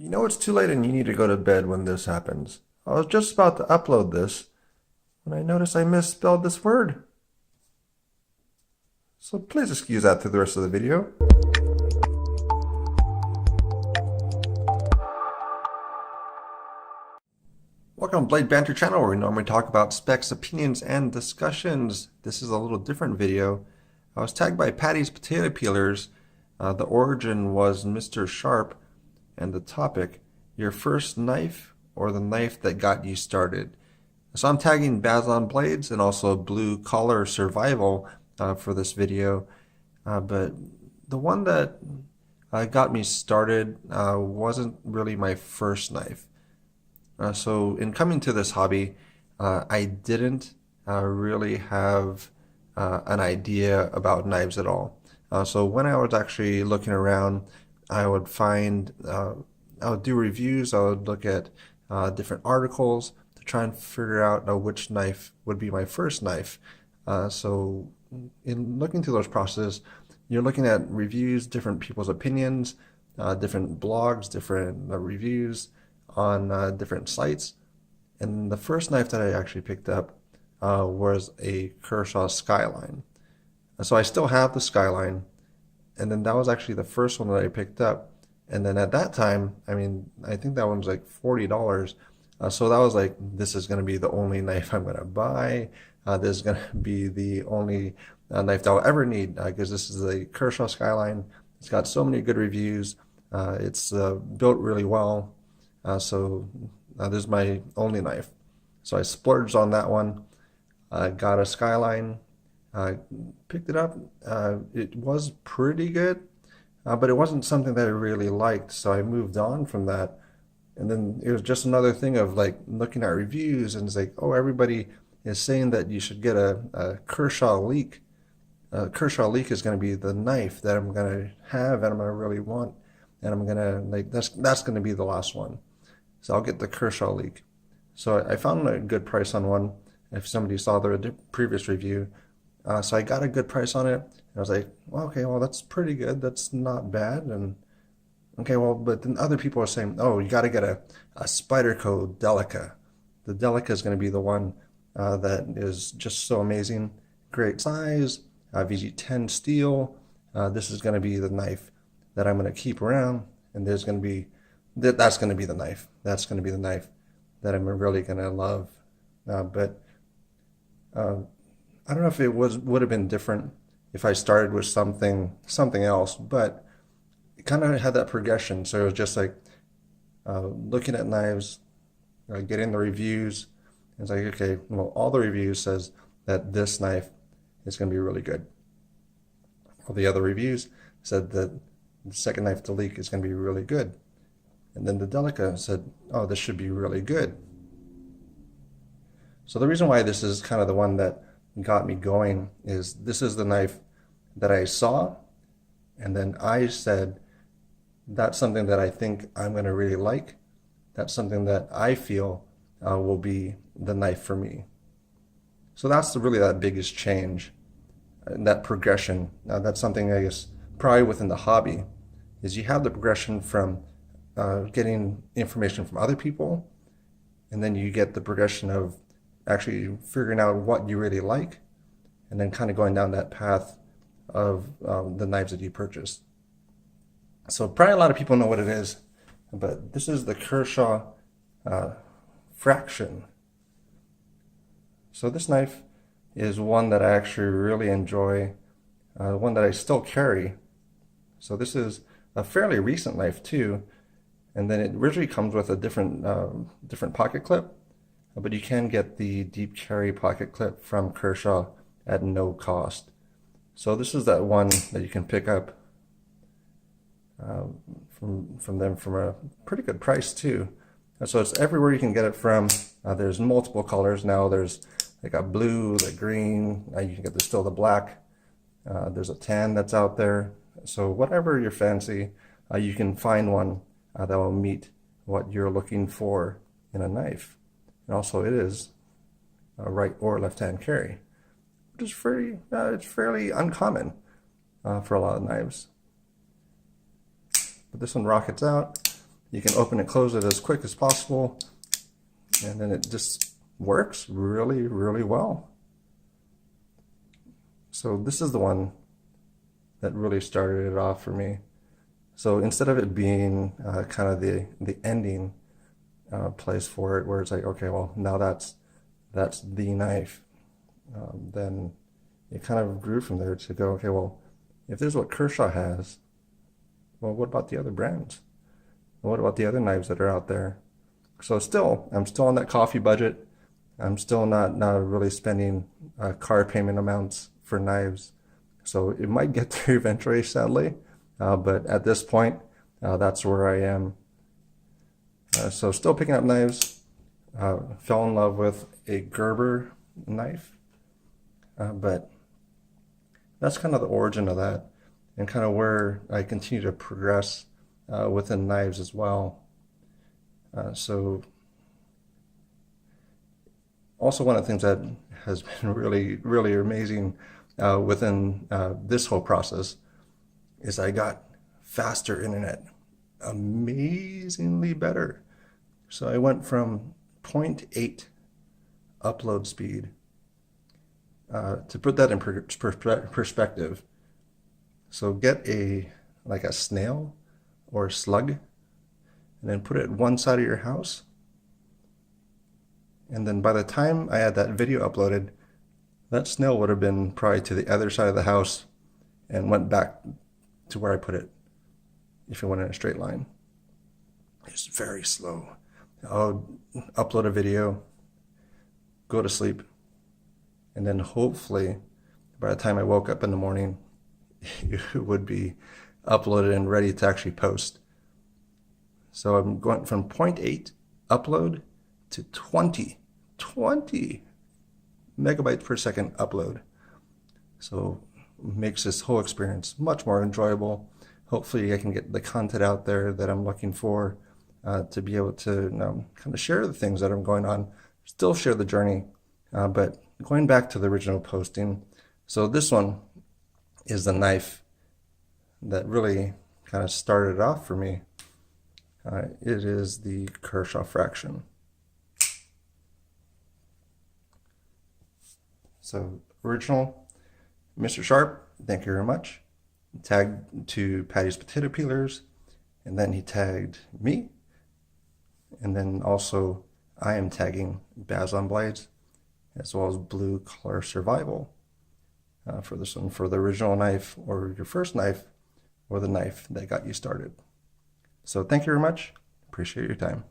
You know it's too late and you need to go to bed when this happens. I was just about to upload this when I noticed I misspelled this word. So please excuse that through the rest of the video. Welcome to Blade Banter channel, where we normally talk about specs, opinions, and discussions. This is a little different video. I was tagged by Paddy's potato peelers. The origin was MrSharp, and the topic, your first knife or the knife that got you started. So I'm tagging Bazon Blades and also Blue Collar Survival for this video. But the one that got me started wasn't really my first knife. So in coming to this hobby, I didn't really have an idea about knives at all. So when I was actually looking around, I would find, I would do reviews, I would look at different articles to try and figure out which knife would be my first knife. So in looking through those processes, you're looking at reviews, different people's opinions, different blogs, different reviews on different sites. And the first knife that I actually picked up was a Kershaw Skyline. So I still have the Skyline, and then that was actually the first one that I picked up. And then at that time, I mean, I think that one was like $40. So that was like, this is going to be the only knife I'm going to buy. This is going to be the only knife that I'll ever need, because this is a Kershaw Skyline. It's got so many good reviews. It's built really well. So this is my only knife. So I splurged on that one. Got a Skyline. Picked it up. It was pretty good, but it wasn't something that I really liked. So I moved on from that. And then it was just another thing of like looking at reviews, and it's like, oh, everybody is saying that you should get a Kershaw Leak. Kershaw Leak is going to be the knife that I'm going to have and I'm going to really want, and I'm going to like that's going to be the last one. So I'll get the Kershaw Leak. So I found a good price on one. If somebody saw the previous review, so I got a good price on it. And I was like, well, okay, well, that's pretty good. That's not bad. And okay, well, but then other people are saying, oh, you got to get a Spyderco Delica. The Delica is going to be the one that is just so amazing. Great size, VG10 steel. This is going to be the knife that I'm going to keep around. And there's going to be, that's going to be the knife. That's going to be the knife that I'm really going to love. I don't know if it would have been different if I started with something else, but it kind of had that progression. So it was just like looking at knives, getting the reviews. And it's like, okay, well, all the reviews says that this knife is going to be really good. All the other reviews said that the second knife to leak is going to be really good. And then the Delica said, oh, this should be really good. So the reason why this is kind of the one that got me going is this is the knife that I saw, and then I said, that's something that I think I'm going to really like. That's something that I feel will be the knife for me. So that's really that biggest change, that progression. That's something I guess probably within the hobby is you have the progression from getting information from other people, and then you get the progression of actually figuring out what you really like, and then kind of going down that path of the knives that you purchase. So probably a lot of people know what it is, but this is the Kershaw Fraction. So this knife is one that I actually really enjoy, one that I still carry. So this is a fairly recent knife too, and then it originally comes with a different pocket clip. But you can get the deep carry pocket clip from Kershaw at no cost. So this is that one that you can pick up from them from a pretty good price too. And so it's everywhere you can get it from. There's multiple colors now. There's like a blue, the green. You can get still the black. There's a tan that's out there. So whatever you're fancy, you can find one that will meet what you're looking for in a knife. And also it is a right or left-hand carry, which is it's fairly uncommon for a lot of knives. But this one rockets out. You can open and close it as quick as possible, and then it just works really, really well. So this is the one that really started it off for me. So instead of it being kind of the ending place for it, where it's like, okay, well, now that's the knife, then it kind of grew from there to go, okay, well, if this is what Kershaw has, well, what about the other brands? What about the other knives that are out there? So I'm still on that coffee budget. I'm still not really spending car payment amounts for knives. So it might get there eventually, sadly. But at this point, that's where I am. So still picking up knives. Fell in love with a Gerber knife. But that's kind of the origin of that, and kind of where I continue to progress within knives as well. So also one of the things that has been really, really amazing within this whole process is I got faster internet, amazingly better. So I went from 0.8 upload speed. To put that in perspective, so get like a snail or a slug, and then put it at one side of your house. And then by the time I had that video uploaded, that snail would have been probably to the other side of the house and went back to where I put it if it went in a straight line. It's very slow. I'll upload a video, go to sleep, and then hopefully by the time I woke up in the morning, it would be uploaded and ready to actually post. So I'm going from 0.8 upload to 20 megabytes per second upload. So it makes this whole experience much more enjoyable. Hopefully I can get the content out there that I'm looking for to be able to kind of share the things that are going on, still share the journey, but going back to the original posting. So this one is the knife that really kind of started off for me. It is the Kershaw Fraction. So original, Mr. Sharp, thank you very much. Tagged to Paddy's potato peelers, and then he tagged me, and then also I am tagging Baz on Blades, as well as Blue Collar Survival for this one, for the original knife, or your first knife, or the knife that got you started. So thank you very much. Appreciate your time.